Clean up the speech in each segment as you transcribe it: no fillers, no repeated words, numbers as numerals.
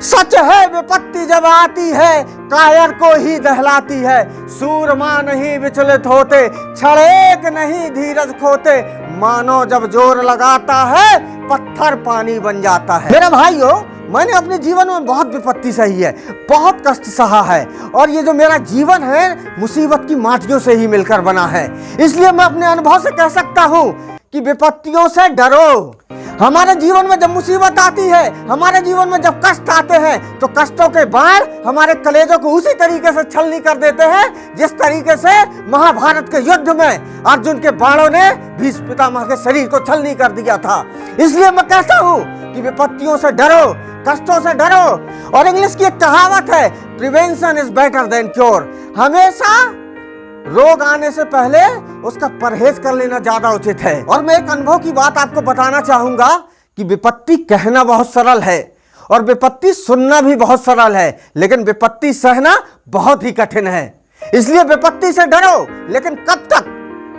सच है विपत्ति जब आती है कायर को ही दहलाती है। सूरमा नहीं विचलित होते, क्षण एक नहीं धीरज खोते। मानो जब जोर लगाता है पत्थर पानी बन जाता है। मेरा भाइयों, मैंने अपने जीवन में बहुत विपत्ति सही है, बहुत कष्ट सहा है, और ये जो मेरा जीवन है मुसीबत की माटियों से ही मिलकर बना है। इसलिए मैं अपने अनुभव से कह सकता हूँ कि विपत्तियों से डरो। हमारे जीवन में जब मुसीबत आती है, हमारे जीवन में जब कष्ट आते हैं, तो कष्टों के बाण हमारे कलेजों को उसी तरीके से छलनी कर देते हैं जिस तरीके से महाभारत के युद्ध में अर्जुन के बाणों ने भीष्म पितामह के शरीर को छलनी कर दिया था। इसलिए मैं कहता हूँ कि विपत्तियों से डरो, कष्टों से डरो। और इंग्लिश की एक कहावत है, prevention is better than cure. हमेशा रोग आने से पहले उसका परहेज कर लेना ज्यादा उचित है। और मैं एक अनुभव की बात आपको बताना चाहूंगा कि विपत्ति कहना बहुत सरल है और विपत्ति सुनना भी बहुत सरल है, लेकिन विपत्ति सहना बहुत ही कठिन है। इसलिए विपत्ति से डरो, लेकिन कब तक?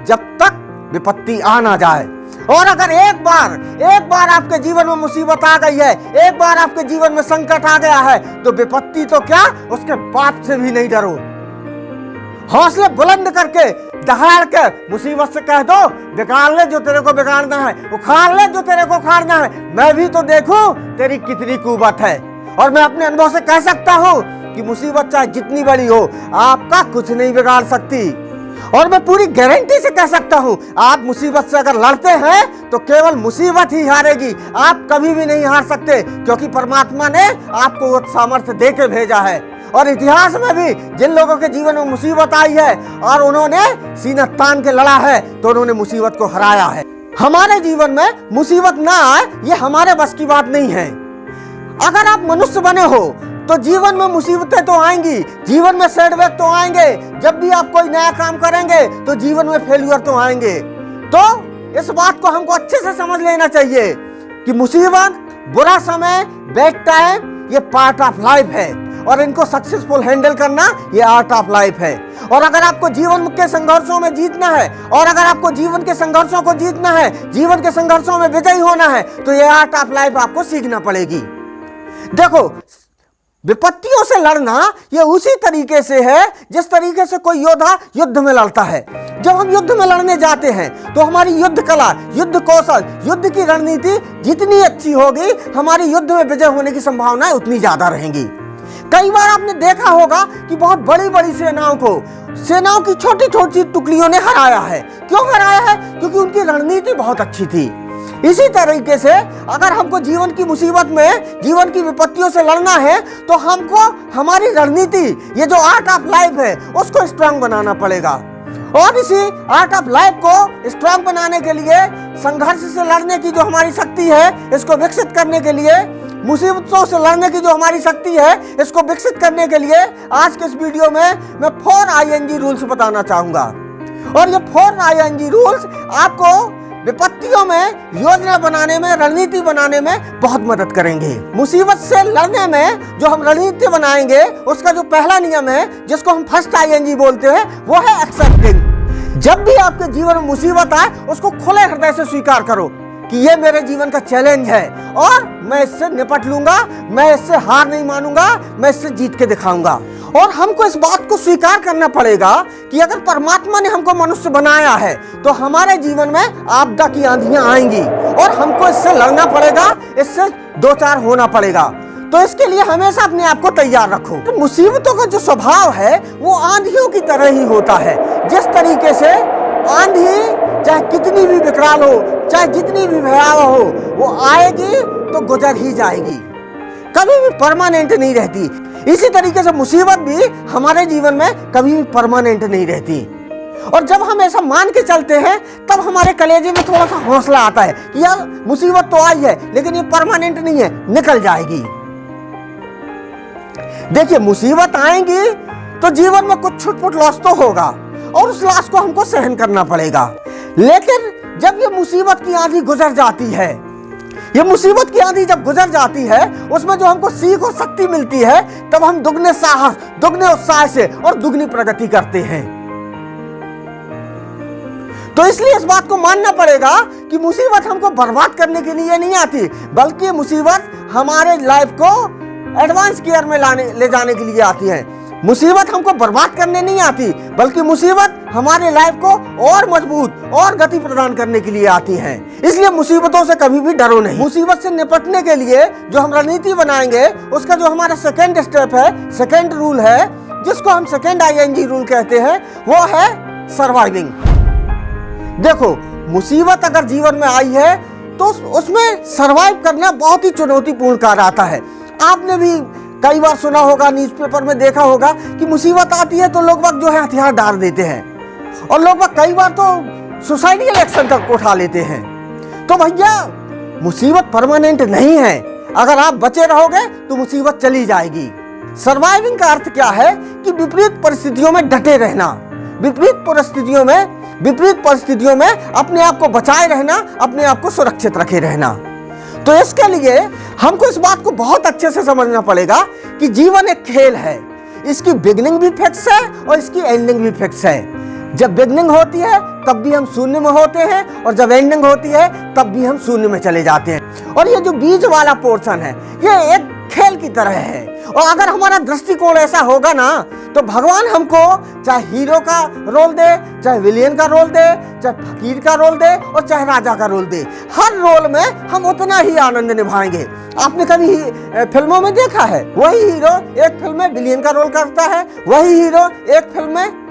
जब तक विपत्ति आ ना जाए। और अगर एक बार आपके जीवन में मुसीबत आ गई है, एक बार आपके जीवन में संकट आ गया है, तो विपत्ति तो क्या, उसके बाप से भी नहीं डरो। हौसले बुलंद करके दहाड़ कर मुसीबत से कह दो, बिगाड़ ले जो तेरे को बिगाड़ना है, उखाड़ ले जो तेरे को उखाड़ना है, मैं भी तो देखूं तेरी कितनी कुवत है। और मैं अपने अनुभव से कह सकता हूं कि मुसीबत चाहे जितनी बड़ी हो, आपका कुछ नहीं बिगाड़ सकती। और मैं पूरी गारंटी से कह सकता हूं, आप मुसीबत से अगर लड़ते हैं तो केवल मुसीबत ही हारेगी, आप कभी भी नहीं हार सकते, क्योंकि परमात्मा ने आपको वो सामर्थ्य दे के भेजा है। और इतिहास में भी जिन लोगों के जीवन में मुसीबत आई है और उन्होंने सीना तान के लड़ा है, तो उन्होंने मुसीबत को हराया है। हमारे जीवन में मुसीबत ना आए ये हमारे बस की बात नहीं है। अगर आप मनुष्य बने हो तो जीवन में मुसीबतें तो आएंगी, जीवन में सेटबैक तो आएंगे, जब भी आप कोई नया काम करेंगे तो जीवन में फेल्यूर तो आएंगे। तो इस बात को हमको अच्छे से समझ लेना चाहिए कि मुसीबत, बुरा समय, बैड टाइम ये पार्ट ऑफ लाइफ है, और इनको सक्सेसफुल हैंडल करना ये आर्ट ऑफ लाइफ है। और अगर आपको जीवन के संघर्षों में जीतना है, और अगर आपको जीवन के संघर्षों को जीतना है, जीवन के संघर्षों में विजयी होना है, तो ये आर्ट ऑफ लाइफ आपको सीखना पड़ेगी। देखो, विपत्तियों से लड़ना ये उसी तरीके से है जिस तरीके से कोई योद्धा युद्ध में लड़ता है। जब हम युद्ध में लड़ने जाते हैं तो हमारी युद्ध कला, युद्ध कौशल, युद्ध की रणनीति जितनी अच्छी होगी, हमारी युद्ध में विजय होने की संभावनाएं उतनी ज्यादा रहेंगी। कई बार आपने देखा होगा कि बहुत बड़ी बड़ी सेनाओं की छोटी छोटी टुकड़ियों ने हराया है। क्यों हराया है? क्योंकि उनकी रणनीति बहुत अच्छी थी। इसी तरीके से अगर हमको जीवन की मुसीबत में, जीवन की विपत्तियों से लड़ना है, तो हमको हमारी रणनीति, ये जो आर्ट ऑफ लाइफ है, उसको स्ट्रांग बनाना पड़ेगा। और इसी आर्ट ऑफ लाइफ को स्ट्रांग बनाने के लिए, संघर्ष से लड़ने की जो हमारी शक्ति है, इसको विकसित करने के लिए, मुसीबतों से लड़ने की जो हमारी शक्ति है, इसको विकसित करने के लिए आज के इस वीडियो में मैं 4 ING रूल्स बताना चाहूंगा। और ये 4 ING रूल्स आपको विपत्तियों में योजना बनाने में, रणनीति बनाने में बहुत मदद करेंगे। मुसीबत से लड़ने में जो हम रणनीति बनाएंगे, उसका जो पहला नियम है, जिसको हम फर्स्ट ING बोलते हैं, वो है एक्सेप्टिंग। जब भी आपके जीवन में मुसीबत आए, उसको खुले हृदय से स्वीकार करो कि ये मेरे जीवन का चैलेंज है और मैं इससे निपट लूंगा, मैं इससे हार नहीं मानूंगा, मैं इससे जीत के दिखाऊंगा। और हमको इस बात को स्वीकार करना पड़ेगा कि अगर परमात्मा ने हमको मनुष्य बनाया है, तो हमारे जीवन में आपदा की आंधियां आएंगी और हमको इससे लड़ना पड़ेगा, इससे दो चार होना पड़ेगा। तो इसके लिए हमेशा अपने आप को तैयार रखो। तो मुसीबतों का जो स्वभाव है वो आंधियों की तरह ही होता है। जिस तरीके से आंधी चाहे कितनी भी विकराल हो, चाहे जितनी भी भयावह हो, वो आएगी तो गुजर ही जाएगी, कभी भी परमानेंट नहीं रहती। इसी तरीके से मुसीबत भी हमारे जीवन में कभी भी परमानेंट नहीं रहती। और जब हम ऐसा मान के चलते हैं, तब हमारे कलेजे में थोड़ा सा हौसला आता है कि यार मुसीबत तो आई है, लेकिन ये परमानेंट नहीं है, निकल जाएगी। देखिए, मुसीबत आएंगी तो जीवन में कुछ छुटपुट लॉस तो होगा, और उस लॉस को हमको सहन करना पड़ेगा। लेकिन जब ये मुसीबत की आंधी गुजर जाती है, ये मुसीबत की आंधी जब गुजर जाती है, उसमें जो हमको सीख और शक्ति मिलती है, तब हम दुगने साहस, दुगने उत्साह से और दुगनी प्रगति करते हैं। तो इसलिए इस बात को मानना पड़ेगा कि मुसीबत हमको बर्बाद करने के लिए नहीं आती, बल्कि मुसीबत हमारे लाइफ को एडवांस केयर में ले जाने के लिए आती हैं। मुसीबत हमको बर्बाद करने नहीं आती, बल्कि मुसीबत हमारे लाइफ को और मजबूत और गति प्रदान करने के लिए आती है। इसलिए मुसीबतों से कभी भी डरो नहीं। मुसीबत से निपटने के लिए जो हम रणनीति बनाएंगे, उसका जो हमारा सेकेंड स्टेप है, सेकेंड रूल है, जिसको हम सेकेंड ING रूल कहते हैं, वो है सर्वाइविंग। देखो, मुसीबत अगर जीवन में आई है तो उसमें सर्वाइव करना बहुत ही चुनौतीपूर्ण कार्य आता है। आपने भी कई बार सुना होगा, न्यूज़पेपर में देखा होगा कि मुसीबत आती है तो लोग बाग जो है हथियार डाल देते हैं और लोग बाग कई बार तो सुसाइडियल एक्शन तक उठा लेते हैं। तो भैया, मुसीबत परमानेंट नहीं है। अगर आप बचे रहोगे तो मुसीबत चली जाएगी। सर्वाइविंग का अर्थ क्या है कि विपरीत परिस्थितियों में डटे रहना, विपरीत परिस्थितियों में अपने आप को बचाए रहना, अपने आप को सुरक्षित रखे रहना। तो इसके लिए हमको इस बात को बहुत अच्छे से समझना पड़ेगा कि जीवन एक खेल है। इसकी बिगनिंग भी फिक्स है और इसकी एंडिंग भी फिक्स है। जब बिगनिंग होती है तब भी हम शून्य में होते हैं, और जब एंडिंग होती है तब भी हम शून्य में चले जाते हैं। और ये जो बीच वाला पोर्शन है, ये एक खेल की तरह है। और अगर हमारा दृष्टिकोण ऐसा होगा ना, तो भगवान हमको चाहे हीरो का रोल दे, चाहे विलेन का रोल दे, चाहे फकीर का रोल दे और चाहे राजा का रोल दे, हर रोल में हम उतना ही आनंद निभाएंगे। आपने कभी फिल्मों में देखा है, वही हीरो एक फिल्म में विलेन का रोल करता है, वही हीरो एक फिल्म में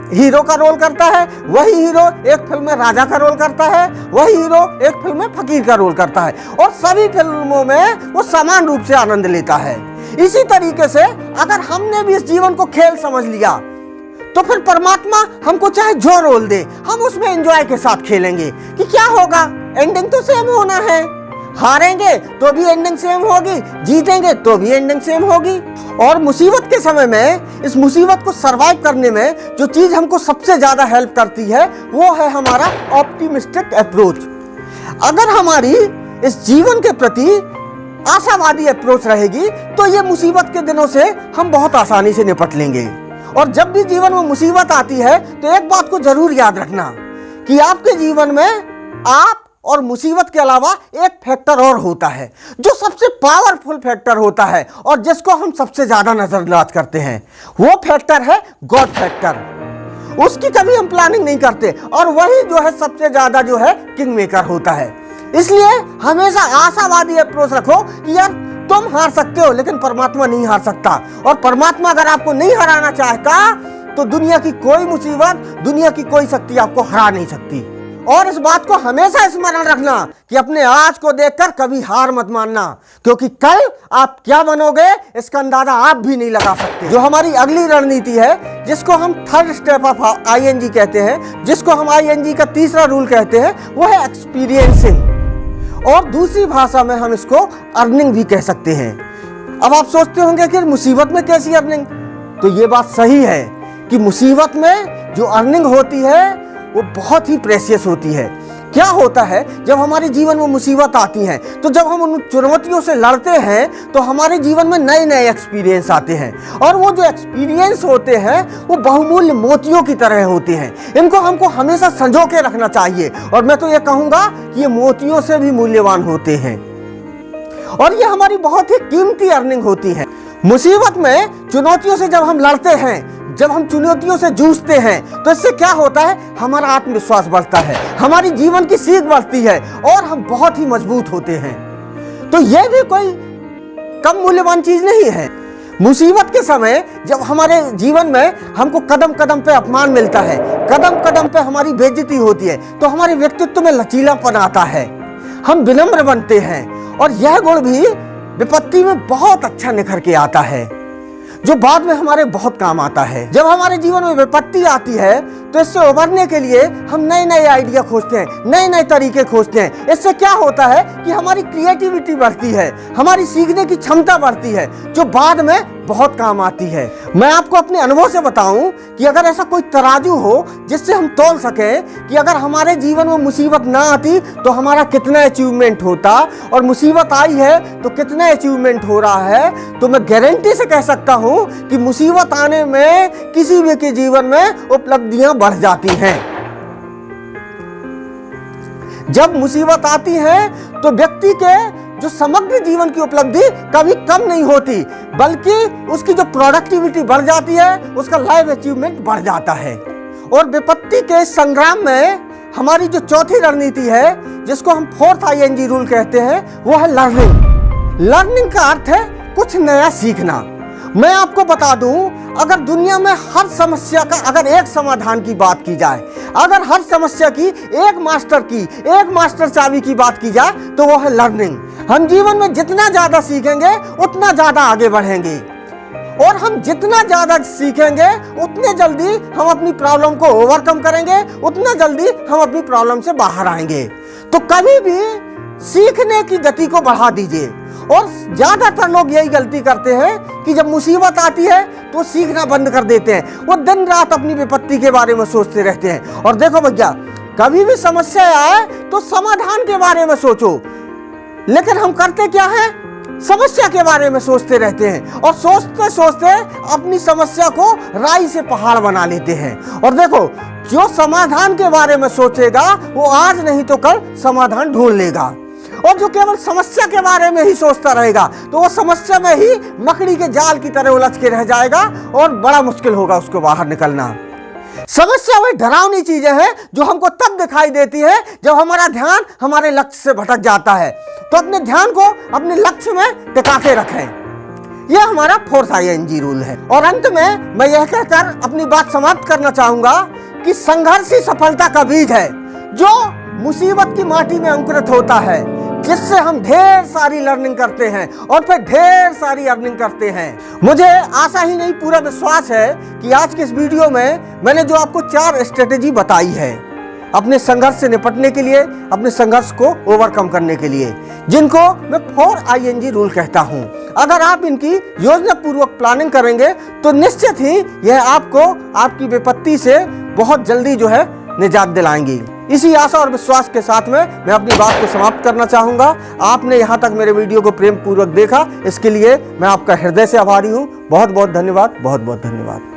हीरो का रोल करता है, वही हीरो एक फिल्म में राजा का रोल करता है, वही हीरो एक फिल्म में फकीर का रोल करता है, और सभी फिल्मों में वो समान रूप से आनंद लेता है। इसी तरीके से अगर हमने भी इस जीवन को खेल समझ लिया, तो फिर परमात्मा हमको चाहे जो रोल दे, हम उसमें एंजॉय के साथ खेलेंगे कि क्या होगा, एंडिंग तो सेम होना है। हारेंगे तो भी एंडिंग सेम होगी, जीतेंगे तो भी एंडिंग सेम होगी। और मुसीबत के समय में, इस मुसीबत को सरवाइव करने में जो चीज हमको सबसे ज्यादा हेल्प करती है, वो है हमारा ऑप्टिमिस्टिक अप्रोच। अगर हमारी इस जीवन के प्रति आशावादी अप्रोच रहेगी, तो ये मुसीबत के दिनों से हम बहुत आसानी से निपट लेंगे। और जब भी जीवन में मुसीबत आती है, तो एक बात को जरूर याद रखना कि आपके जीवन में आप और मुसीबत के अलावा एक फैक्टर और होता है, जो सबसे पावरफुल फैक्टर होता है और जिसको हम सबसे ज्यादा नजरअंदाज करते हैं। वो फैक्टर है गॉड फैक्टर। उसकी कभी हम प्लानिंग नहीं करते, और वही जो है सबसे ज्यादा जो है किंग मेकर होता है। इसलिए हमेशा आशावादी अप्रोच रखो कि यार तुम हार सकते हो, लेकिन परमात्मा नहीं हार सकता। और परमात्मा अगर आपको नहीं हराना चाहता, तो दुनिया की कोई मुसीबत, दुनिया की कोई शक्ति आपको हरा नहीं सकती। और इस बात को हमेशा स्मरण रखना कि अपने आज को देखकर कभी हार मत मानना, क्योंकि कल आप क्या बनोगे इसका अंदाजा आप भी नहीं लगा सकते। जो हमारी अगली रणनीति है, जिसको हम थर्ड स्टेप ऑफ ING कहते हैं, जिसको हम ING का तीसरा रूल कहते हैं, वो है एक्सपीरियंसिंग। और दूसरी भाषा में हम इसको अर्निंग भी कह सकते हैं। अब आप सोचते होंगे कि मुसीबत में कैसी अर्निंग? तो ये बात सही है कि मुसीबत में जो अर्निंग होती है वो बहुत ही प्रेशियस होती है। क्या होता है, जब हमारे जीवन में मुसीबत आती है, तो जब हम उन चुनौतियों से लड़ते हैं, तो हमारे जीवन में नए नए एक्सपीरियंस आते हैं। और वो जो एक्सपीरियंस होते हैं, वो बहुमूल्य मोतियों की तरह होते हैं। इनको हमको हमेशा संजो के रखना चाहिए, और मैं तो ये कहूँगा कि ये मोतियों से भी मूल्यवान होते हैं। और ये हमारी बहुत ही कीमती अर्निंग होती है। मुसीबत में चुनौतियों से जब हम लड़ते हैं, जब हम चुनौतियों से जूझते हैं, तो इससे क्या होता है, हमारा आत्मविश्वास बढ़ता है, हमारी जीवन की सीख बढ़ती है, और हम बहुत ही मजबूत होते हैं। तो यह भी कोई कम मूल्यवान चीज नहीं है। मुसीबत के समय जब हमारे जीवन में हमको कदम कदम पे अपमान मिलता है, कदम कदम पे हमारी बेइज्जती होती है, तो हमारे व्यक्तित्व में लचीलापन आता है, हम विनम्र बनते हैं। और यह गुण भी विपत्ति में बहुत अच्छा निखर के आता है, जो बाद में हमारे बहुत काम आता है। जब हमारे जीवन में विपत्ति आती है, तो इससे उबरने के लिए हम नए नए आइडिया खोजते हैं, नए नए तरीके खोजते हैं। इससे क्या होता है कि हमारी क्रिएटिविटी बढ़ती है, हमारी सीखने की क्षमता बढ़ती है, जो बाद में बहुत काम आती है। मैं आपको अपने अनुभव से बताऊं कि अगर ऐसा कोई तराजू हो जिससे हम तौल सकें कि अगर हमारे जीवन में मुसीबत ना आती तो हमारा कितना अचीवमेंट होता, और मुसीबत आई है तो कितना अचीवमेंट हो रहा है, तो मैं गारंटी से कह सकता हूं कि मुसीबत आने में किसी भी के जीवन में उपलब्धियां बढ़ जाती हैं। जब मुसीबत आती है तो व्यक्ति के जो समग्र जीवन की उपलब्धि कभी कम नहीं होती, बल्कि उसकी जो प्रोडक्टिविटी बढ़ जाती है, उसका लाइफ अचीवमेंट बढ़ जाता है। और विपत्ति के संग्राम में हमारी जो चौथी रणनीति है, जिसको हम 4th ING रूल कहते हैं, वो है लर्निंग। लर्निंग का अर्थ है कुछ नया सीखना। मैं आपको बता दूं, अगर दुनिया में हर समस्या का अगर एक समाधान की बात की जाए, अगर हर समस्या की एक मास्टर चाबी की बात की जाए, तो वो है लर्निंग। हम जीवन में जितना ज्यादा सीखेंगे उतना ज्यादा आगे बढ़ेंगे, और हम जितना ज्यादा सीखेंगे उतने जल्दी हम अपनी प्रॉब्लम को ओवरकम करेंगे, उतना जल्दी हम अपनी प्रॉब्लम से बाहर आएंगे। तो कभी भी सीखने की गति को बढ़ा दीजिए। और ज्यादातर लोग यही गलती करते हैं कि जब मुसीबत आती है तो सीखना बंद कर देते हैं, वो दिन रात अपनी विपत्ति के बारे में सोचते रहते हैं। और देखो भैया, कभी भी समस्या आए तो समाधान के बारे में सोचो, लेकिन हम करते क्या है, समस्या के बारे में सोचते रहते हैं, और सोचते सोचते अपनी समस्या को राई से पहाड़ बना लेते हैं। और देखो, जो समाधान के बारे में सोचेगा वो आज नहीं तो कल समाधान ढूंढ लेगा, और जो केवल समस्या के बारे में ही सोचता रहेगा तो वो समस्या में ही मकड़ी के जाल की तरह उलझ के रह जाएगा, और बड़ा मुश्किल होगा उसको बाहर निकलना। समस्या वही डरावनी चीजें हैं जो हमको तब दिखाई देती है जब हमारा ध्यान हमारे लक्ष्य से भटक जाता है। तो अपने ध्यान को अपने लक्ष्य में टिका के रखें। यह हमारा 4th ING रूल है। और अंत में मैं यह कहकर अपनी बात समाप्त करना चाहूंगा कि संघर्ष ही सफलता का बीज है, जो मुसीबत की माटी में अंकुरित होता है, जिससे हम ढेर सारी लर्निंग करते हैं और फिर ढेर सारी अर्निंग करते हैं। मुझे आशा ही नहीं, पूरा विश्वास है कि आज के इस वीडियो में मैंने जो आपको 4 स्ट्रेटेजी बताई है अपने संघर्ष से निपटने के लिए, अपने संघर्ष को ओवरकम करने के लिए, जिनको मैं 4 ING रूल कहता हूं। अगर आप इनकी योजना पूर्वक प्लानिंग करेंगे तो निश्चित ही यह आपको आपकी विपत्ति से बहुत जल्दी जो है निजात दिलाएंगी। इसी आशा और विश्वास के साथ में मैं अपनी बात को समाप्त करना चाहूंगा। आपने यहाँ तक मेरे वीडियो को प्रेम पूर्वक देखा, इसके लिए मैं आपका हृदय से आभारी हूँ। बहुत बहुत धन्यवाद, बहुत बहुत धन्यवाद।